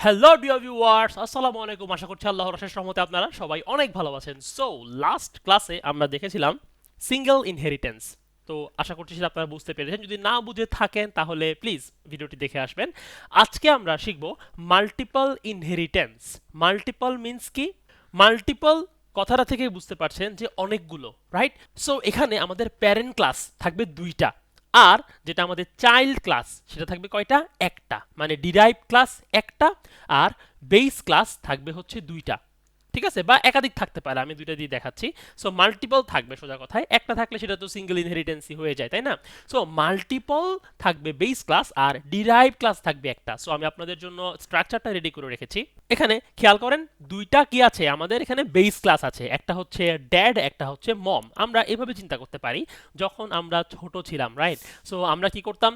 Hello dear viewers, আসসালামু আলাইকুম। আশা করছি আল্লাহর অশেষ রহমতে আপনারা সবাই অনেক ভালো আছেন। সো লাস্ট ক্লাসে আমরা দেখেছিলাম সিঙ্গেল ইনহেরিটেন্স। তো আশা করছি সেটা আপনারা বুঝতে পেরেছেন। যদি না বুঝে থাকেন তাহলে প্লিজ ভিডিওটি দেখে আসবেন। আজকে আমরা শিখব মাল্টিপল ইনহেরিটেন্স। মাল্টিপল মিন্স কি? মাল্টিপল কথাটা থেকে বুঝতে পারছেন যে অনেকগুলো, রাইট? সো এখানে আমাদের প্যারেন্ট ক্লাস থাকবে দুইটা, আর যেটা আমাদের চাইল্ড ক্লাস সেটা থাকবে কয়টা? একটা। মানে ডিরাইভ ক্লাস একটা, আর বেস ক্লাস থাকবে হচ্ছে দুইটা। ঠিক আছে, বা একাধিক থাকতে পারে, আমি দুইটা দিয়ে দেখাচ্ছি। সো মাল্টিপল থাকবে, সোজা কথায় একটা থাকলে সেটা তো সিঙ্গেল ইনহেরিটেন্সই হয়ে যায়, তাই না? সো মাল্টিপল থাকবে বেস ক্লাস আর ডিরাইভ ক্লাস থাকবে একটা। সো আমি আপনাদের জন্য স্ট্রাকচারটা রেডি করে রেখেছি। এখানে খেয়াল করেন দুইটা কি আছে আমাদের, এখানে বেস ক্লাস আছে, একটা হচ্ছে ড্যাড, একটা হচ্ছে মম। আমরা এভাবে চিন্তা করতে পারি, যখন আমরা ছোট ছিলাম, রাইট? সো আমরা কি করতাম?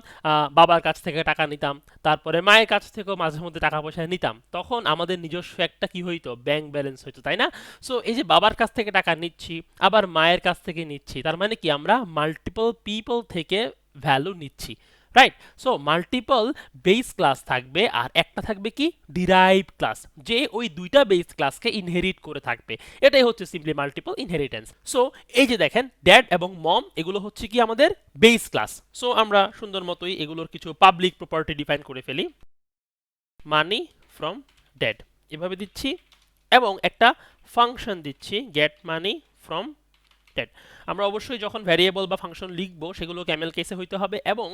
বাবার কাছ থেকে টাকা নিতাম, তারপরে মায়ের কাছ থেকেও মাঝে মধ্যে টাকা পয়সা নিতাম। তখন আমাদের নিজস্ব একটা কি হইতো? ব্যাংক ব্যালেন্স হইতো, তাই না? সো এই যে বাবার কাছ থেকে টাকা নিচ্ছি, আবার মায়ের কাছ থেকে নিচ্ছি, তার মানে কি আমরা মাল্টিপল পিপল থেকে ভ্যালু নিচ্ছি, right? So multiple base class থাকবে, আর একটা থাকবে কি? ডিরাইভ ক্লাস, যে ওই দুইটা বেস ক্লাসকে ইনহেরিট করে থাকবে। এটাই হচ্ছে সিম্পলি মাল্টিপল ইনহেরিটেন্স। সো এই যে দেখেন ড্যাড এবং মম, এগুলো হচ্ছে কি আমাদের বেস ক্লাস। সো আমরা সুন্দর মতোই এগুলোর কিছু পাবলিক প্রপার্টি ডিফাইন করে ফেলি। মানি ফ্রম ড্যাড এভাবে দিচ্ছি, এবং একটা ফাংশন দিচ্ছি গেট মানি ফ্রম ড্যাড। আমরা অবশ্যই যখন ভ্যারিয়েবল বা ফাংশন লিখব সেগুলো ক্যামেল কেসে হইতে হবে, এবং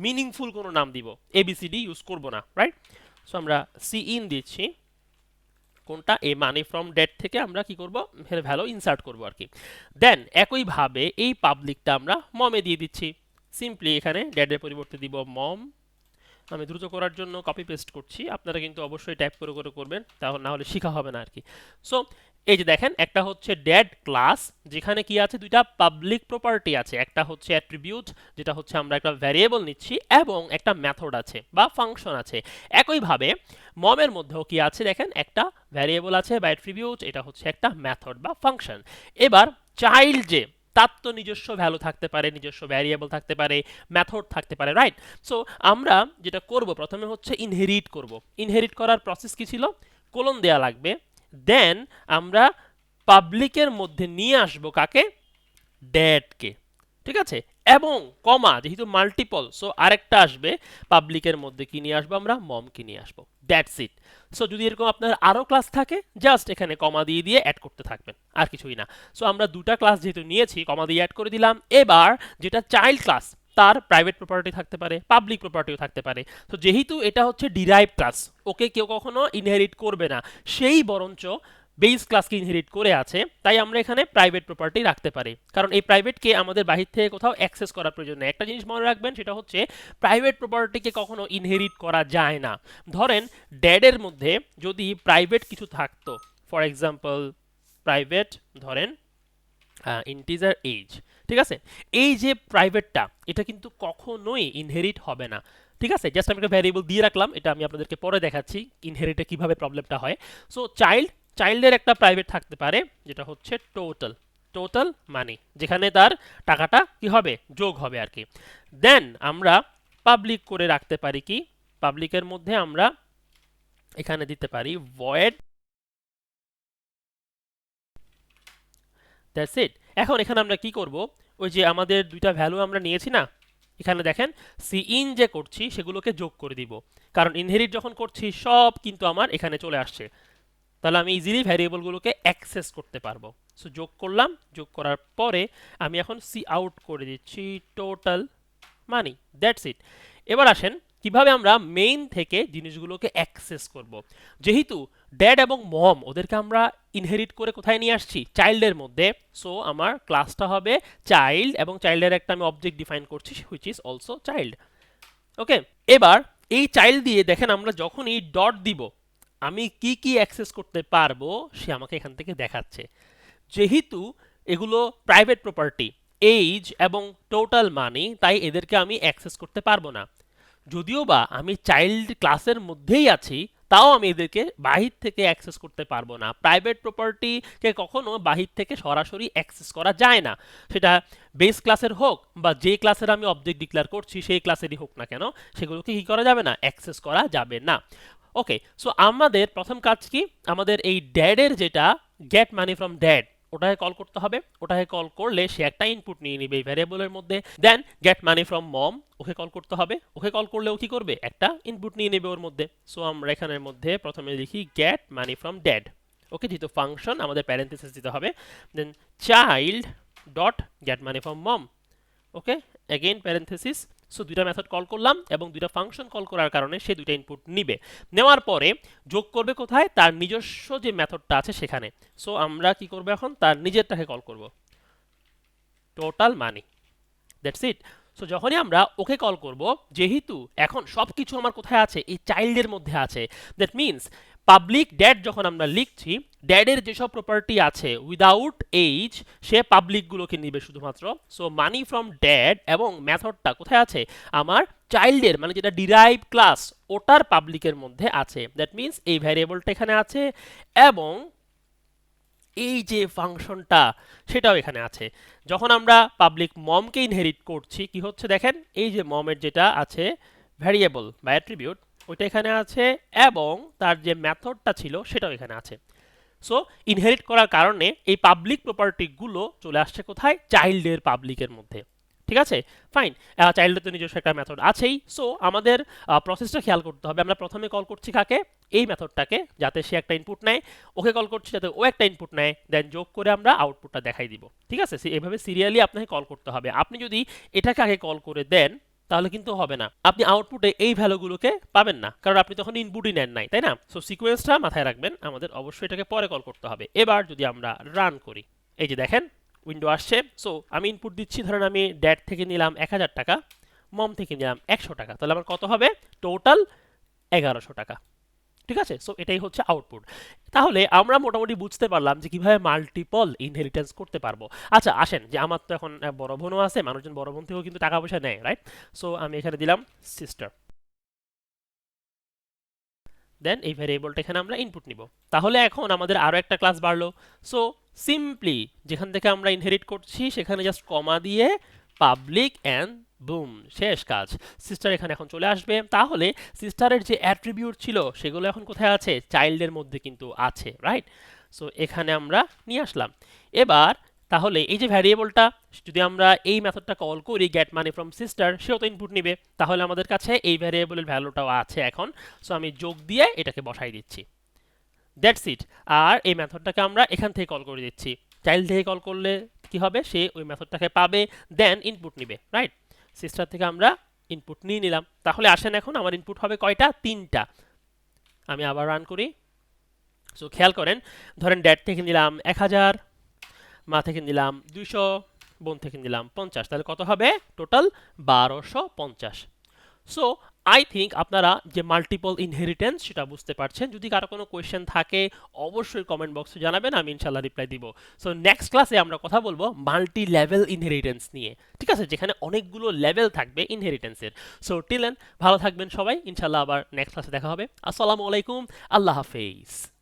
মিনিংফুল কোনো নাম দিব, এবিসিডি ইউজ করব না, রাইট? সো আমরা সি ইন দিচ্ছি, কোনটা? এ মানি ফ্রম ডেট থেকে আমরা কি করব? ভ্যালু ইনসার্ট করব আর কি। দেন একইভাবে এই পাবলিকটা আমরা মমে দিয়ে দিচ্ছি। সিম্পলি এখানে ড্যাডের পরিবর্তে দিব মম। আমি দ্রুত করার জন্য কপি পেস্ট করছি, আপনারা কিন্তু অবশ্যই টাইপ করে করে করবেন, তাহলে না হলে শেখা হবে না আর কি। সো এই যে দেখেন একটা হচ্ছে ড্যাড ক্লাস, যেখানে কি আছে? দুইটা পাবলিক প্রপার্টি আছে, একটা হচ্ছে অ্যাট্রিবিউট, যেটা হচ্ছে আমরা একটা ভ্যারিয়েবল নিচ্ছি, এবং একটা মেথড আছে বা ফাংশন আছে। একইভাবে মমের মধ্যেও কি আছে দেখেন, একটা ভ্যারিয়েবল আছে বা অ্যাট্রিবিউট, এটা হচ্ছে একটা মেথড বা ফাংশন। এবার চাইল্ড, যে তার তো নিজস্ব ভ্যালু থাকতে পারে, নিজস্ব ভ্যারিয়েবল থাকতে পারে, মেথড থাকতে পারে, রাইট? সো আমরা যেটা করব প্রথমে হচ্ছে ইনহেরিট করব। ইনহেরিট করার প্রসেস কি ছিল? কোলন দেয়া লাগবে। দেন আমরা পাবলিকের মধ্যে নিয়ে আসবো কাকে? ড্যাডকে, ঠিক আছে? এবং কমা, যেহেতু মাল্টিপল, সো আরেকটা আসবে পাবলিকের মধ্যে, কি নিয়ে আসবো আমরা? মমকে নিয়ে আসবো। That's it. সো যদি এরকম আপনার আরো ক্লাস থাকে, জাস্ট এখানে কমা দিয়ে দিয়ে অ্যাড করতে থাকবেন, আর কিছুই না। সো আমরা দুটা ক্লাস যেহেতু নিয়েছি, কমা দিয়ে অ্যাড করে দিলাম। এবার যেটা চাইল্ড ক্লাস, তার প্রাইভেট প্রপার্টি থাকতে পারে, পাবলিক প্রপার্টিও থাকতে পারে। তো যেহেতু এটা হচ্ছে ডিরাইভ ক্লাস, ওকে কেউ কখনো ইনহেরিট করবে না, সেই বরঞ্চ বেস ক্লাসকে ইনহেরিট করে আছে, তাই আমরা এখানে প্রাইভেট প্রপার্টি রাখতে পারি। কারণ এই প্রাইভেটকে আমাদের বাহির থেকে কোথাও অ্যাক্সেস করার প্রয়োজন নেই। একটা জিনিস মনে রাখবেন, সেটা হচ্ছে প্রাইভেট প্রপার্টিকে কখনো ইনহেরিট করা যায় না। ধরেন ড্যাডের মধ্যে যদি প্রাইভেট কিছু থাকতো, ফর এক্সাম্পল প্রাইভেট ধরেন ইন্টিজার এজ, ঠিক আছে? এই যে প্রাইভেটটা, এটা কিন্তু কখনোই ইনহেরিট হবে না, ঠিক আছে? জাস্ট আমি একটা ভ্যারিয়েবল দিয়ে রাখলাম, এটা আমি আপনাদেরকে পরে দেখাচ্ছি ইনহেরিটে কিভাবে প্রবলেমটা হয়। সো চাইল্ডের একটা প্রাইভেট থাকতে পারে, যেটা হচ্ছে টোটাল, টোটাল মানি, যেখানে তার টাকাটা কি হবে? যোগ হবে আর কি। দেন আমরা পাবলিক করে রাখতে পারি কি? পাবলিকের মধ্যে আমরা এখানে দিতে পারি ভয়েড, দ্যাটস ইট। এখন এখানে আমরা কি করব? ওই যে আমাদের দুইটা ভ্যালু আমরা নিয়েছি না, এখানে দেখেন সি ইন যে করছি সেগুলোকে যোগ করে দিব, কারণ ইনহেরিট যখন করছি সব কিন্তু আমার এখানে চলে আসছে, তাহলে আমি ইজিলি ভ্যারিয়েবলগুলোকে অ্যাক্সেস করতে পারবো। সো যোগ করলাম, যোগ করার পরে আমি এখন সি আউট করে দিচ্ছি টোটাল মানি, দ্যাটস ইট। এবার আসেন কিভাবে আমরা মেইন থেকে জিনিসগুলোকে অ্যাক্সেস করব। যেহেতু ড্যাড এবং মম, ওদেরকে আমরা ইনহেরিট করে কোথায় নিয়ে আসছি? চাইল্ডের মধ্যে। সো আমার ক্লাসটা হবে চাইল্ড, এবং চাইল্ডের একটা আমি অবজেক্ট ডিফাইন করছি, হুইচ ইজ অলসো চাইল্ড। ওকে, এবার এই চাইল্ড দিয়ে দেখেন আমরা যখনই ডট দিব, আমি কি কি অ্যাক্সেস করতে পারবো সে আমাকে এখান থেকে দেখাচ্ছে। যেহেতু এগুলো প্রাইভেট প্রপার্টি, এইজ এবং টোটাল মানি, তাই এদেরকে আমি অ্যাক্সেস করতে পারবো না। যদিও বা আমি চাইল্ড ক্লাসের মধ্যেই আছি, তাও আমি এদেরকে বাহির থেকে অ্যাক্সেস করতে পারবো না। প্রাইভেট প্রপার্টিকে কখনো বাহির থেকে সরাসরি অ্যাক্সেস করা যায় না, সেটা বেস ক্লাসের হোক বা যে ক্লাসের আমি অবজেক্ট ডিক্লেয়ার করছি সেই ক্লাসেরই হোক না কেন, সেগুলোকে কি করা যাবে না? অ্যাক্সেস করা যাবে না। ওকে, সো আমাদের প্রথম কাজ কি, আমাদের এই ড্যাডের যেটা গেট মানি ফ্রম ড্যাড ওটাকে কল করতে হবে। ওটাকে কল করলে সে একটা ইনপুট নিয়ে নিবে এই ভ্যারিয়েবলের মধ্যে। Then get money from mom okay call করতে হবে। ওকে কল করলেও কি করবে, একটা ইনপুট নিয়ে নেবে ওর মধ্যে। সো আমরা এখানের মধ্যে প্রথমে লিখি get money from dad. Okay, যেহেতু ফাংশন আমাদের প্যারেন্থেসিস দিতে হবে। Then child dot get money from mom. Okay, again parenthesis. So দুইটা মেথড কল করলাম এবং দুইটা ফাংশন কল করার কারণে সে দুইটা ইনপুট নিবে। নেওয়ার পরে যোগ করবে কোথায়, তার নিজস্ব যে মেথডটা আছে সেখানে। সো আমরা কি করব, এখন তার নিজেরটাকে কল করব, total money. That's it. So যখনই আমরা ওকে কল করব, যেহেতু এখন সব কিছু আমার কোথায় আছে, এই চাইল্ডের মধ্যে আছে, দ্যাট মিনস পাবলিক ড্যাড যখন আমরা লিখছি, ড্যাডের যেসব প্রপার্টি আছে উইদাউট এইজ সে পাবলিকগুলোকে নিবে শুধুমাত্র। সো মানি ফ্রম ড্যাড এবং মেথডটা কোথায় আছে, আমার চাইল্ডের মানে যেটা ডিরাইভ ক্লাস ওটার পাবলিকের মধ্যে আছে। দ্যাট মিনস এই ভ্যারিয়েবলটা এখানে আছে এবং এই যে ফাংশনটা সেটাও এখানে আছে। যখন আমরা পাবলিক মমকে ইনহেরিট করছি কি হচ্ছে দেখেন, এই যে মমের যেটা আছে ভ্যারিয়েবল বা অ্যাট্রিবিউট ওইটা এখানে আছে এবং তার যে মেথডটা ছিল সেটাও এখানে আছে। সো ইনহেরিট করার কারণে এই পাবলিক প্রপার্টিগুলো চলে আসছে কোথায়, চাইল্ডের পাবলিকের মধ্যে। ঠিক আছে, ফাইন। চাইল্ডের তো নিজস্ব একটা মেথড আছেই। সো আমাদের প্রসেসটা খেয়াল করতে হবে, আমরা প্রথমে কল করছি কাকে, এই মেথডটাকে, যাতে সে একটা ইনপুট নেয়। ওকে কল করছি যাতে ও একটা ইনপুট নেয়, দেন যোগ করে আমরা আউটপুটটা দেখাই দিব। ঠিক আছে, এভাবে সিরিয়ালি আপনাকে কল করতে হবে। আপনি যদি এটাকে আগে কল করে দেন তাহলে কিন্তু হবে না, আপনি আউটপুটে এই ভ্যালুগুলোকে পাবেন না, কারণ আপনি তখন ইনপুটই নেন নাই, তাই না? সো সিকোয়েন্সটা মাথায় রাখবেন, আমাদের অবশ্যই এটাকে পরে কল করতে হবে। এবার যদি আমরা রান করি, এই যে দেখেন উইন্ডো আসছে। সো আমি ইনপুট দিচ্ছি, ধরেন আমি ড্যাড থেকে নিলাম 1000 টাকা, মম থেকে নিলাম 100 টাকা, তাহলে আমার কত হবে, টোটাল 1100 টাকা। ঠিক আছে, সো এটাই হচ্ছে আউটপুট। তাহলে আমরা মোটামুটি বুঝতে পারলাম যে কিভাবে মাল্টিপল ইনহেরিটেন্স করতে পারবো। আচ্ছা আসেন, যে আমার তো এখন বড় বোনও আছে, মানুষজন বড় বোন থেকেও কিন্তু টাকা পয়সা নেয়, রাইট? সো আমি এখানে দিলাম সিস্টার, দেন এই ভ্যারিয়েবলটা এখানে আমরা ইনপুট নিব। তাহলে এখন আমাদের আরো একটা ক্লাস বাড়লো। সো সিম্পলি যেখান থেকে আমরা ইনহেরিট করছি সেখানে জাস্ট কমা দিয়ে পাবলিক অ্যান্ড বুম, শেষ কাজ। সিস্টার এখানে এখন চলে আসবে। তাহলে সিস্টারের যে অ্যাট্রিবিউট ছিল সেগুলো এখন কোথায় আছে, চাইল্ডের মধ্যে কিন্তু আছে, রাইট? সো এখানে আমরা নিয়ে আসলাম। এবার তাহলে এই যে ভ্যারিয়েবলটা, যদি আমরা এই মেথডটা কল করি গেট মানি ফ্রম সিস্টার, সেও তো ইনপুট নিবে। তাহলে আমাদের কাছে এই ভ্যারিয়েবলের ভ্যালুটাও আছে এখন। সো আমি যোগ দিয়ে এটাকে বসাই দিচ্ছি, দ্যাটস ইট। আর এই মেথডটাকে আমরা এখান থেকে কল করে দিচ্ছি। চাইল্ড থেকে কল করলে কি হবে, সে ওই মেথডটাকে পাবে, দেন ইনপুট নিবে, রাইট? সিস্টার থেকে আমরা ইনপুট নিয়ে নিলাম। তাহলে আসেন, এখন আমার ইনপুট হবে কয়টা, 3টা। আমি আবার রান করি। সো খেয়াল করেন, ধরেন ড্যাড থেকে নিলাম 1000, মা থেকে নিলাম 200, বোন থেকে নিলাম 50, তাহলে কত হবে, টোটাল 1250। সো আই থিঙ্ক আপনারা যে মাল্টিপল ইনহেরিটেন্স সেটা বুঝতে পারছেন। যদি কারো কোনো কোয়েশ্চেন থাকে অবশ্যই কমেন্ট বক্সে জানাবেন, আমি ইনশাল্লাহ রিপ্লাই দিব। সো নেক্সট ক্লাসে আমরা কথা বলবো মাল্টি লেভেল ইনহেরিটেন্স নিয়ে, ঠিক আছে, যেখানে অনেকগুলো লেভেল থাকবে ইনহেরিটেন্সের। সো টিলেন ভালো থাকবেন সবাই, ইনশাল্লাহ আবার নেক্সট ক্লাসে দেখা হবে। আসসালামু আলাইকুম, আল্লাহ হাফেজ।